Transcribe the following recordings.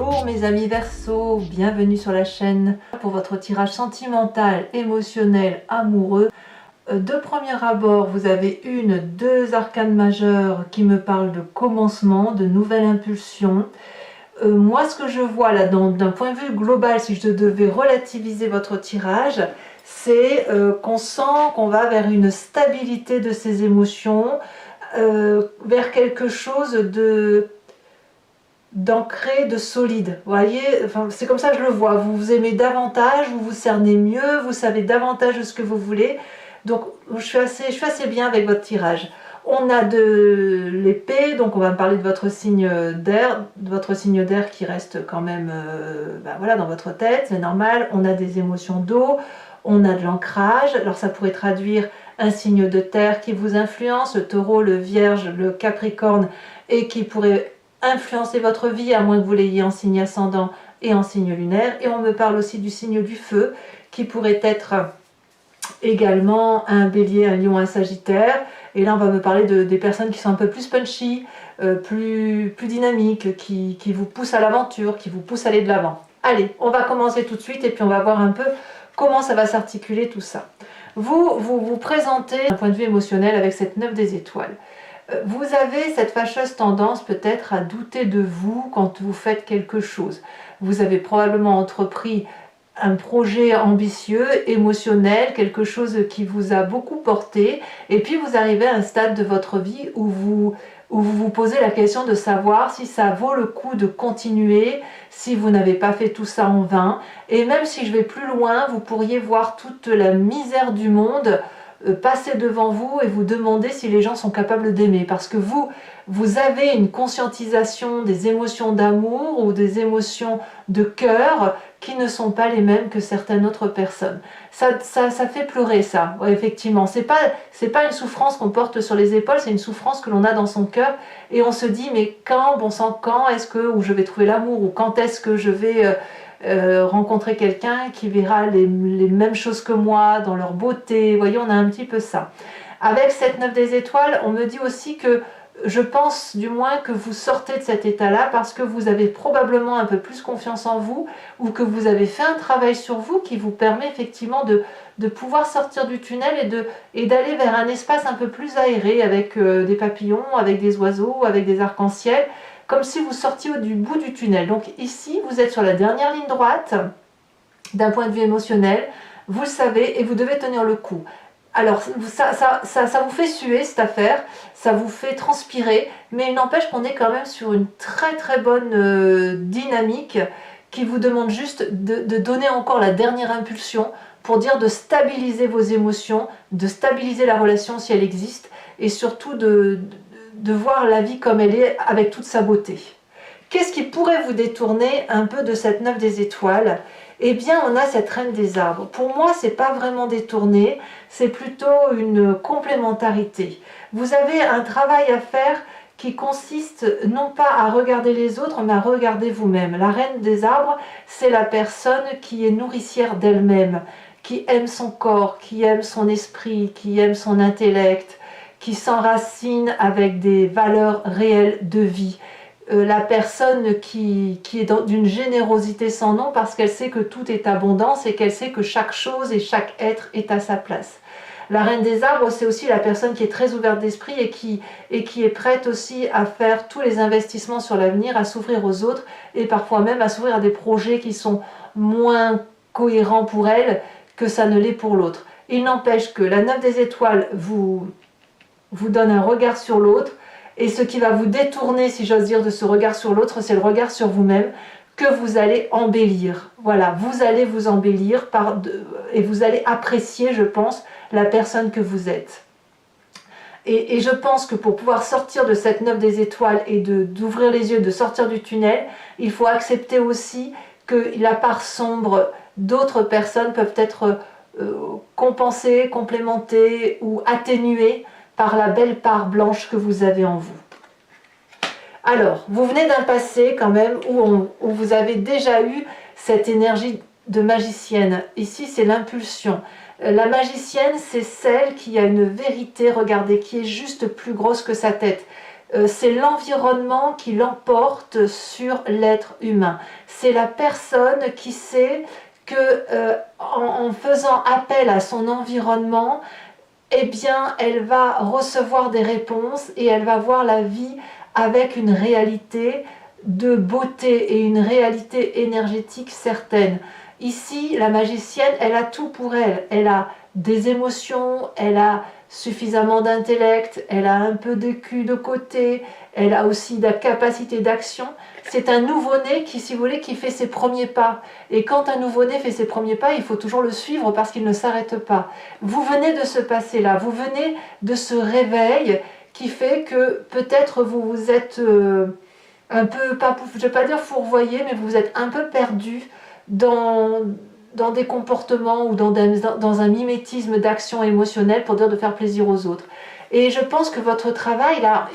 Bonjour mes amis Verseau, bienvenue sur la chaîne pour votre tirage sentimental, émotionnel, amoureux. De premier abord, vous avez deux arcanes majeures qui me parlent de commencement, de nouvelle impulsion. Moi, ce que je vois là, d'un point de vue global, si je devais relativiser votre tirage, c'est qu'on sent qu'on va vers une stabilité de ses émotions, vers quelque chose d'ancré, de solide. Vous voyez, enfin, c'est comme ça que je le vois. Vous vous aimez davantage, vous vous cernez mieux, vous savez davantage de ce que vous voulez. Donc, je suis assez bien avec votre tirage. On a de l'épée, donc on va me parler de votre signe d'air, qui reste quand même voilà, dans votre tête, c'est normal. On a des émotions d'eau, on a de l'ancrage. Alors ça pourrait traduire un signe de terre qui vous influence, le taureau, le vierge, le capricorne, et qui pourrait influencer votre vie, à moins que vous l'ayez en signe ascendant et en signe lunaire. Et on me parle aussi du signe du feu, qui pourrait être également un bélier, un lion, un sagittaire. Et là on va me parler des personnes qui sont un peu plus punchy, plus dynamiques, qui vous poussent à l'aventure, qui vous poussent à aller de l'avant. Allez, on va commencer tout de suite et puis on va voir un peu comment ça va s'articuler tout ça. Vous présentez d'un point de vue émotionnel avec cette 9 des étoiles. Vous avez cette fâcheuse tendance peut-être à douter de vous quand vous faites quelque chose. Vous avez probablement entrepris un projet ambitieux, émotionnel, quelque chose qui vous a beaucoup porté, et puis vous arrivez à un stade de votre vie où vous vous posez la question de savoir si ça vaut le coup de continuer, si vous n'avez pas fait tout ça en vain. Et même si je vais plus loin, vous pourriez voir toute la misère du monde passer devant vous et vous demander si les gens sont capables d'aimer, parce que vous avez une conscientisation des émotions d'amour ou des émotions de cœur qui ne sont pas les mêmes que certaines autres personnes. Ça fait pleurer, ça. Ouais, effectivement, c'est pas une souffrance qu'on porte sur les épaules, c'est une souffrance que l'on a dans son cœur, et on se dit mais quand, bon sang, quand est-ce que où je vais trouver l'amour, ou quand est-ce que je vais rencontrer quelqu'un qui verra les mêmes choses que moi dans leur beauté. Vous voyez, on a un petit peu ça. Avec cette 9 des étoiles, on me dit aussi que, je pense du moins que vous sortez de cet état-là parce que vous avez probablement un peu plus confiance en vous, ou que vous avez fait un travail sur vous qui vous permet effectivement de pouvoir sortir du tunnel et d'aller vers un espace un peu plus aéré, avec des papillons, avec des oiseaux, avec des arcs-en-ciel, comme si vous sortiez du bout du tunnel. Donc ici, vous êtes sur la dernière ligne droite d'un point de vue émotionnel, vous le savez, et vous devez tenir le coup. Alors ça vous fait suer cette affaire, ça vous fait transpirer, mais il n'empêche qu'on est quand même sur une très très bonne dynamique qui vous demande juste de donner encore la dernière impulsion pour dire de stabiliser vos émotions, de stabiliser la relation si elle existe, et surtout de voir la vie comme elle est avec toute sa beauté. Qu'est-ce qui pourrait vous détourner un peu de cette 9 des étoiles? Eh bien, on a cette reine des arbres. Pour moi, c'est pas vraiment détourné, c'est plutôt une complémentarité. Vous avez un travail à faire qui consiste non pas à regarder les autres, mais à regarder vous-même. La reine des arbres, c'est la personne qui est nourricière d'elle-même, qui aime son corps, qui aime son esprit, qui aime son intellect, qui s'enracine avec des valeurs réelles de vie. La personne qui est d'une générosité sans nom, parce qu'elle sait que tout est abondance et qu'elle sait que chaque chose et chaque être est à sa place. La reine des arbres, c'est aussi la personne qui est très ouverte d'esprit et qui est prête aussi à faire tous les investissements sur l'avenir, à s'ouvrir aux autres, et parfois même à s'ouvrir à des projets qui sont moins cohérents pour elle que ça ne l'est pour l'autre. Il n'empêche que la 9 des étoiles vous donne un regard sur l'autre, et ce qui va vous détourner, si j'ose dire, de ce regard sur l'autre, c'est le regard sur vous-même que vous allez embellir. Voilà, vous allez vous embellir et vous allez apprécier, je pense, la personne que vous êtes. Et je pense que pour pouvoir sortir de cette 9 des étoiles et d'ouvrir les yeux, de sortir du tunnel, il faut accepter aussi que la part sombre d'autres personnes peuvent être compensées, complémentées ou atténuées par la belle part blanche que vous avez en vous. Alors, vous venez d'un passé quand même où vous avez déjà eu cette énergie de magicienne. Ici, c'est l'impulsion. La magicienne, c'est celle qui a une vérité, regardez, qui est juste plus grosse que sa tête. c'est l'environnement qui l'emporte sur l'être humain. C'est la personne qui sait que en faisant appel à son environnement, eh bien, elle va recevoir des réponses et elle va voir la vie avec une réalité de beauté et une réalité énergétique certaine. Ici, la magicienne, elle a tout pour elle. Elle a des émotions, elle a suffisamment d'intellect, elle a un peu de cul de côté, elle a aussi de la capacité d'action. C'est un nouveau-né qui, si vous voulez, qui fait ses premiers pas. Et quand un nouveau-né fait ses premiers pas, il faut toujours le suivre parce qu'il ne s'arrête pas. Vous venez de ce passé-là, vous venez de ce réveil qui fait que peut-être vous vous êtes un peu, pas, je ne vais pas dire fourvoyé, mais vous êtes un peu perdu dans des comportements ou dans un mimétisme d'action émotionnelle pour dire de faire plaisir aux autres. Et je pense que votre travail, là,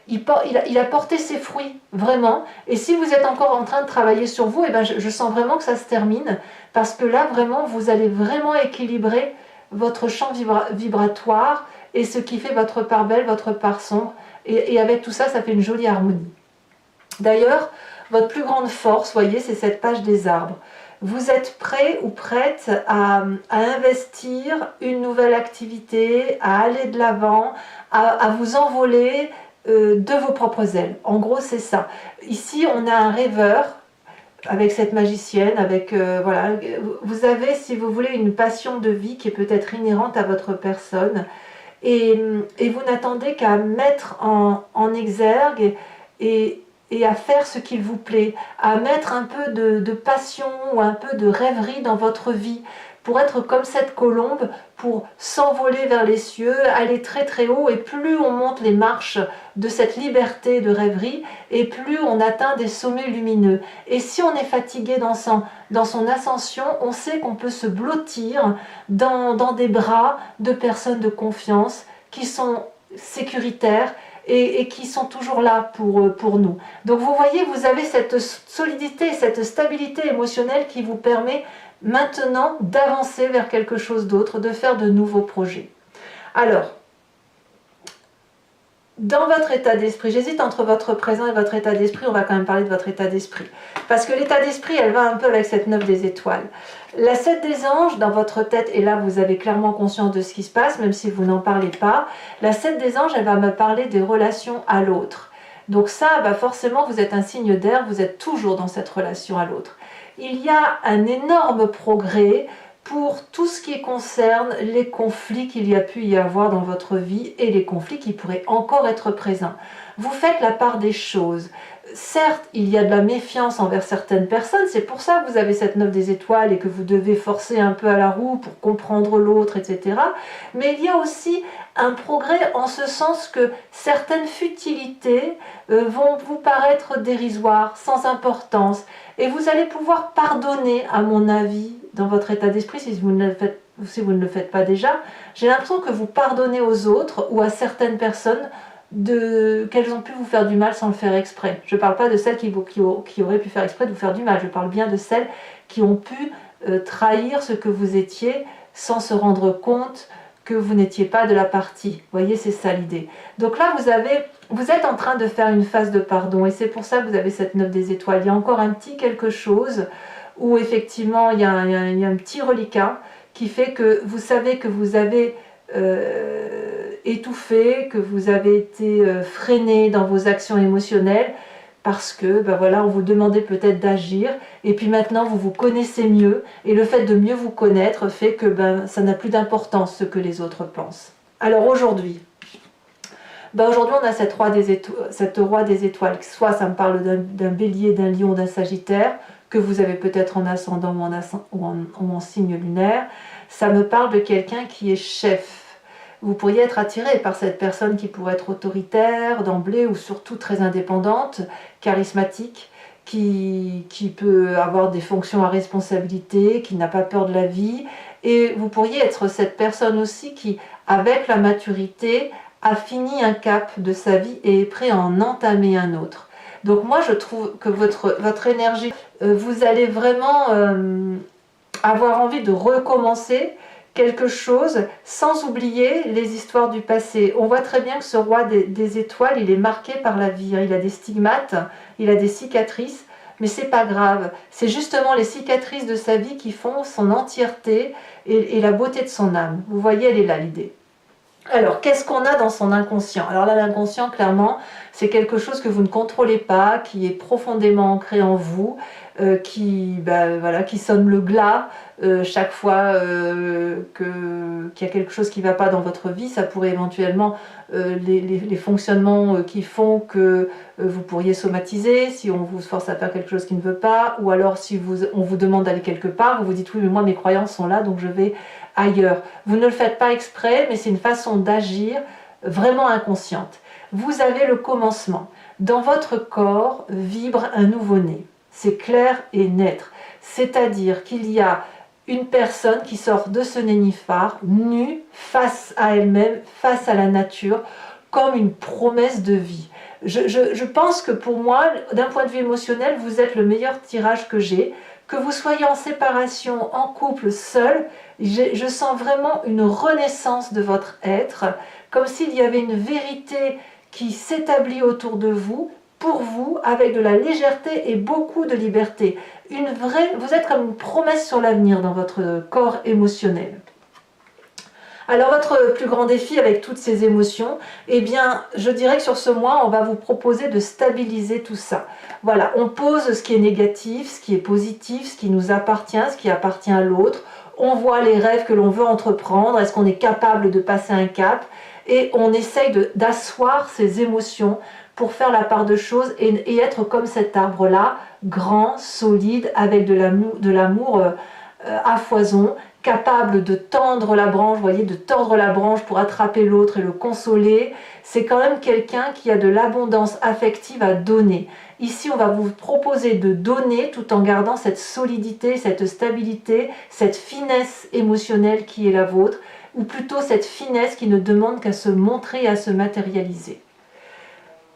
il a porté ses fruits, vraiment. Et si vous êtes encore en train de travailler sur vous, eh ben je sens vraiment que ça se termine, parce que là, vraiment, vous allez vraiment équilibrer votre champ vibratoire et ce qui fait votre part belle, votre part sombre. Et avec tout ça, ça fait une jolie harmonie. D'ailleurs, votre plus grande force, voyez, c'est cette page des arbres. Vous êtes prêt ou prête à investir une nouvelle activité, à aller de l'avant, à vous envoler de vos propres ailes. En gros, c'est ça. Ici, on a un rêveur avec cette magicienne, avec voilà. Vous avez, si vous voulez, une passion de vie qui est peut-être inhérente à votre personne, et vous n'attendez qu'à mettre en exergue et à faire ce qu'il vous plaît, à mettre un peu de passion ou un peu de rêverie dans votre vie, pour être comme cette colombe, pour s'envoler vers les cieux, aller très très haut, et plus on monte les marches de cette liberté de rêverie, et plus on atteint des sommets lumineux. Et si on est fatigué dans son ascension, on sait qu'on peut se blottir dans des bras de personnes de confiance qui sont sécuritaires, et qui sont toujours là pour nous. Donc vous voyez, vous avez cette solidité, cette stabilité émotionnelle qui vous permet maintenant d'avancer vers quelque chose d'autre, de faire de nouveaux projets. Alors, dans votre état d'esprit, j'hésite entre votre présent et votre état d'esprit, on va quand même parler de votre état d'esprit. Parce que l'état d'esprit, elle va un peu avec cette 9 des étoiles. La 7 des anges, dans votre tête, et là vous avez clairement conscience de ce qui se passe, même si vous n'en parlez pas, la 7 des anges, elle va me parler des relations à l'autre. Donc ça, bah forcément, vous êtes un signe d'air, vous êtes toujours dans cette relation à l'autre. Il y a un énorme progrès pour tout ce qui concerne les conflits qu'il y a pu y avoir dans votre vie et les conflits qui pourraient encore être présents. Vous faites la part des choses. Certes, il y a de la méfiance envers certaines personnes, c'est pour ça que vous avez cette 9 des étoiles et que vous devez forcer un peu à la roue pour comprendre l'autre, etc. Mais il y a aussi un progrès en ce sens que certaines futilités vont vous paraître dérisoires, sans importance, et vous allez pouvoir pardonner, à mon avis, dans votre état d'esprit, si vous ne le faites pas déjà. J'ai l'impression que vous pardonnez aux autres ou à certaines personnes qu'elles ont pu vous faire du mal sans le faire exprès. Je ne parle pas de celles qui auraient pu faire exprès de vous faire du mal, je parle bien de celles qui ont pu trahir ce que vous étiez sans se rendre compte que vous n'étiez pas de la partie. Vous voyez, c'est ça l'idée. Donc là, vous êtes en train de faire une phase de pardon, et c'est pour ça que vous avez cette 9 des étoiles. Il y a encore un petit quelque chose où effectivement il y a un petit reliquat qui fait que vous savez que vous avez étouffé, que vous avez été freiné dans vos actions émotionnelles, parce que ben voilà, on vous demandait peut-être d'agir, et puis maintenant vous vous connaissez mieux, et le fait de mieux vous connaître fait que ben, ça n'a plus d'importance ce que les autres pensent. Alors aujourd'hui, on a cette roi des étoiles, soit ça me parle d'un bélier, d'un lion, d'un sagittaire, que vous avez peut-être en ascendant ou en signe lunaire. Ça me parle de quelqu'un qui est chef. Vous pourriez être attiré par cette personne qui pourrait être autoritaire d'emblée, ou surtout très indépendante, charismatique, qui peut avoir des fonctions à responsabilité, qui n'a pas peur de la vie. Et vous pourriez être cette personne aussi qui, avec la maturité, a fini un cap de sa vie et est prêt à en entamer un autre. Donc moi je trouve que votre énergie, vous allez vraiment avoir envie de recommencer quelque chose sans oublier les histoires du passé. On voit très bien que ce roi des étoiles, il est marqué par la vie, hein. Il a des stigmates, il a des cicatrices, mais c'est pas grave. C'est justement les cicatrices de sa vie qui font son entièreté et la beauté de son âme. Vous voyez, elle est là l'idée. Alors, qu'est-ce qu'on a dans son inconscient? Alors là, l'inconscient, clairement, c'est quelque chose que vous ne contrôlez pas, qui est profondément ancré en vous, qui sonne le glas chaque fois qu'il y a quelque chose qui ne va pas dans votre vie. Ça pourrait éventuellement les fonctionnements qui font que vous pourriez somatiser si on vous force à faire quelque chose qui ne veut pas, ou alors si on vous demande d'aller quelque part, vous vous dites oui mais moi mes croyances sont là donc je vais ailleurs. Vous ne le faites pas exprès, mais c'est une façon d'agir vraiment inconsciente. Vous avez le commencement. Dans votre corps vibre un nouveau-né. C'est clair et net. C'est-à-dire qu'il y a une personne qui sort de ce nénuphar, nue, face à elle-même, face à la nature, comme une promesse de vie. Je pense que pour moi, d'un point de vue émotionnel, vous êtes le meilleur tirage que j'ai. Que vous soyez en séparation, en couple, seul, je sens vraiment une renaissance de votre être, comme s'il y avait une vérité qui s'établit autour de vous, pour vous, avec de la légèreté et beaucoup de liberté. Vous êtes comme une promesse sur l'avenir dans votre corps émotionnel. Alors votre plus grand défi avec toutes ces émotions, eh bien je dirais que sur ce mois on va vous proposer de stabiliser tout ça. Voilà, on pose ce qui est négatif, ce qui est positif, ce qui nous appartient, ce qui appartient à l'autre. On voit les rêves que l'on veut entreprendre, est-ce qu'on est capable de passer un cap, et on essaye d'asseoir ces émotions pour faire la part de choses et être comme cet arbre-là, grand, solide, avec de l'amour à foison, capable de tendre la branche, vous voyez, de tordre la branche pour attraper l'autre et le consoler. C'est quand même quelqu'un qui a de l'abondance affective à donner. Ici, on va vous proposer de donner tout en gardant cette solidité, cette stabilité, cette finesse émotionnelle qui est la vôtre, ou plutôt cette finesse qui ne demande qu'à se montrer et à se matérialiser.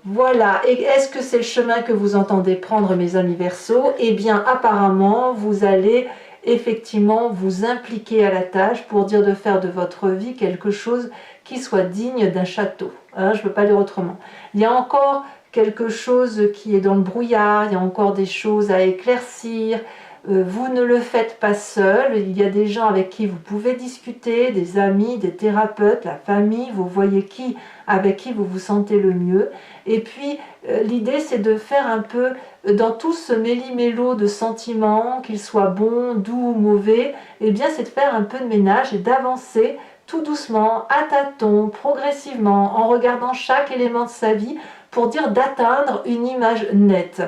Voilà, et est-ce que c'est le chemin que vous entendez prendre, mes amis Verseaux? Eh bien, apparemment, vous allez effectivement vous impliquer à la tâche pour dire de faire de votre vie quelque chose qui soit digne d'un château. Hein, je ne peux pas dire autrement. Il y a encore quelque chose qui est dans le brouillard, il y a encore des choses à éclaircir. Vous ne le faites pas seul, il y a des gens avec qui vous pouvez discuter, des amis, des thérapeutes, la famille, vous voyez avec qui vous vous sentez le mieux. Et puis l'idée c'est de faire un peu, dans tout ce méli-mélo de sentiments, qu'ils soient bons, doux ou mauvais, eh bien c'est de faire un peu de ménage et d'avancer tout doucement, à tâtons, progressivement, en regardant chaque élément de sa vie pour dire d'atteindre une image nette.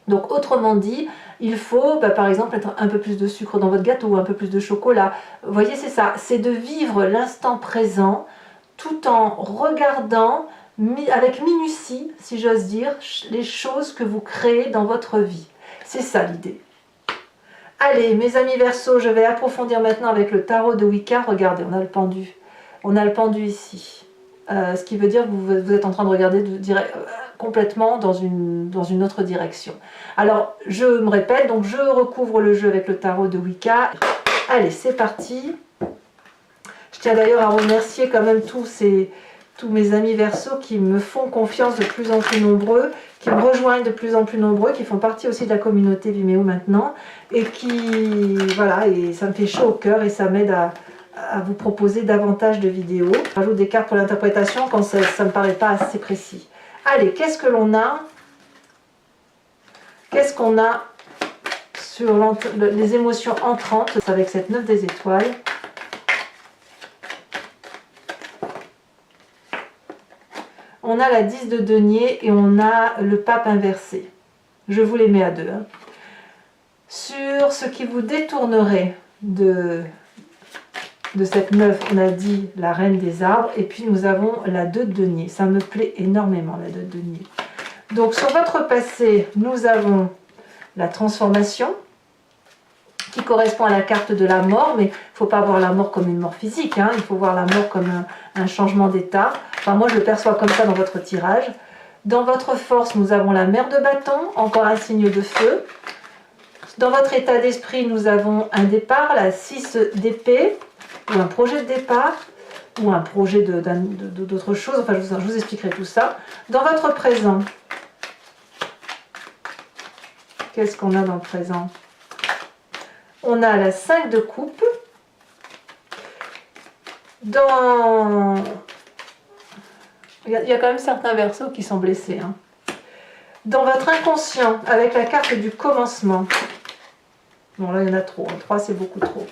Donc autrement dit, il faut par exemple mettre un peu plus de sucre dans votre gâteau, un peu plus de chocolat. Vous voyez, c'est ça, c'est de vivre l'instant présent tout en regardant avec minutie, si j'ose dire, les choses que vous créez dans votre vie. C'est ça l'idée. Allez, mes amis Verseaux, je vais approfondir maintenant avec le tarot de Wicca. Regardez, on a le pendu. On a le pendu ici. Ce qui veut dire que vous êtes en train de regarder complètement dans une autre direction. Alors, je me répète, donc je recouvre le jeu avec le tarot de Wicca. Allez, c'est parti. Je tiens d'ailleurs à remercier quand même tous mes amis Verseaux qui me font confiance de plus en plus nombreux, qui me rejoignent de plus en plus nombreux, qui font partie aussi de la communauté Vimeo maintenant, et voilà, et ça me fait chaud au cœur et ça m'aide à vous proposer davantage de vidéos. Je rajoute des cartes pour l'interprétation quand ça ne me paraît pas assez précis. Allez, qu'est-ce que l'on a? Qu'est-ce qu'on a sur les émotions entrantes avec cette 9 des étoiles? On a la 10 de denier et on a le pape inversé. Je vous les mets à deux. Hein. Sur ce qui vous détournerait de cette 9, on a dit la reine des arbres, et puis nous avons la 2 de denier. Ça me plaît énormément, la 2 de denier. Donc sur votre passé, nous avons la transformation, qui correspond à la carte de la mort, mais il ne faut pas voir la mort comme une mort physique, hein, il faut voir la mort comme un changement d'état. Enfin, moi, je le perçois comme ça dans votre tirage. Dans votre force, nous avons la mer de bâton, encore un signe de feu. Dans votre état d'esprit, nous avons un départ, la 6 d'épée. ou un projet de départ, ou un projet d'autre chose, enfin je vous expliquerai tout ça. Dans votre présent, qu'est-ce qu'on a dans le présent? On a la 5 de coupe. Il y a quand même certains versos qui sont blessés. Hein. Dans votre inconscient, avec la carte du commencement. Bon, là, il y en a trop. 3, c'est beaucoup trop.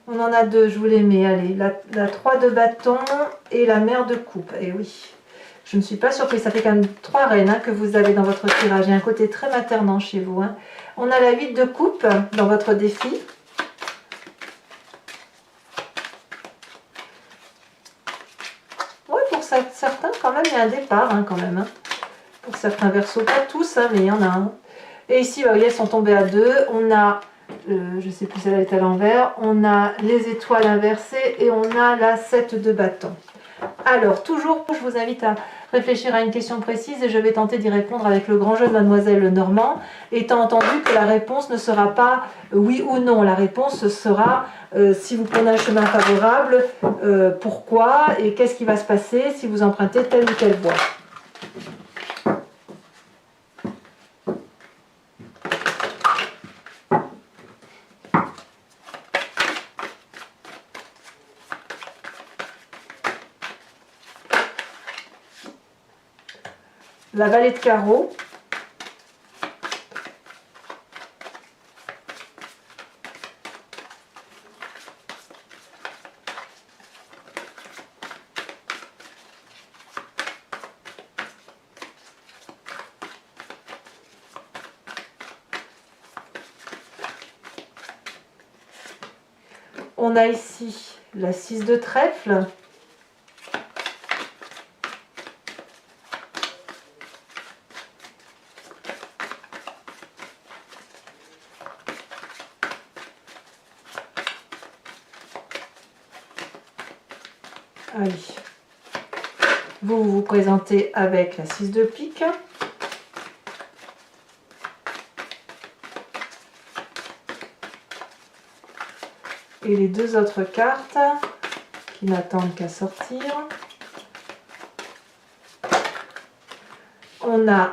On en a 2, je vous les mets. Allez, la 3 de bâton et la mère de coupe. Et oui, je ne suis pas surprise. Ça fait quand même 3 reines hein, que vous avez dans votre tirage. Il y a un côté très maternant chez vous. Hein. On a la 8 de coupe dans votre défi. Oui, pour certains, quand même, il y a un départ, hein, quand même. Hein. Pour certains versos, pas tous, hein, mais il y en a un. Et ici, bah, oui, elles sont tombées à 2. On a, je ne sais plus, celle-là est à l'envers. On a les étoiles inversées et on a la 7 de bâton. Alors, toujours, je vous invite à réfléchir à une question précise et je vais tenter d'y répondre avec le grand jeu de Mademoiselle Normand, étant entendu que la réponse ne sera pas oui ou non. La réponse sera si vous prenez un chemin favorable, pourquoi et qu'est-ce qui va se passer si vous empruntez telle ou telle voie. La vallée de carreaux. On a ici la 6 de trèfle. Allez, vous vous présentez avec la 6 de pique. Et les 2 autres cartes qui n'attendent qu'à sortir. On a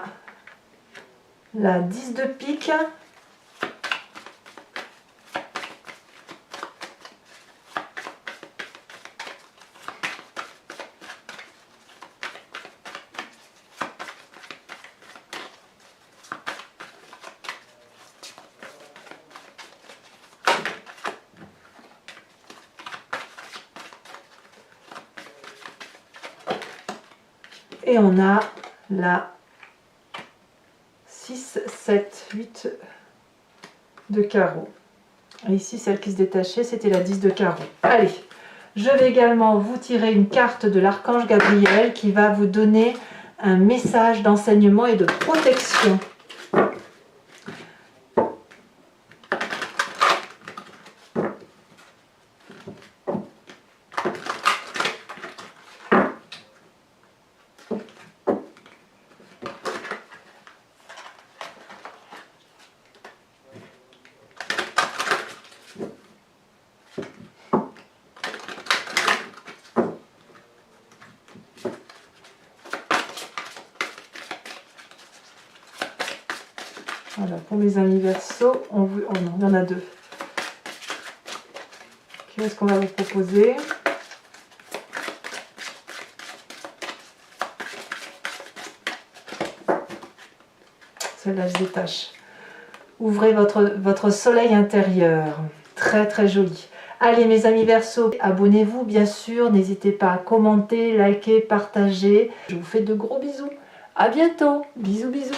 la 10 de pique. Et on a la 6, 7, 8 de carreau. Et ici, celle qui se détachait, c'était la 10 de carreau. Allez, je vais également vous tirer une carte de l'archange Gabriel qui va vous donner un message d'enseignement et de protection. Voilà, pour mes amis Verseau, oh non, il y en a 2. Qu'est-ce qu'on va vous proposer? Celle-là se détache. Ouvrez votre soleil intérieur. Très très joli. Allez mes amis Verseau, abonnez-vous bien sûr. N'hésitez pas à commenter, liker, partager. Je vous fais de gros bisous. À bientôt. Bisous bisous.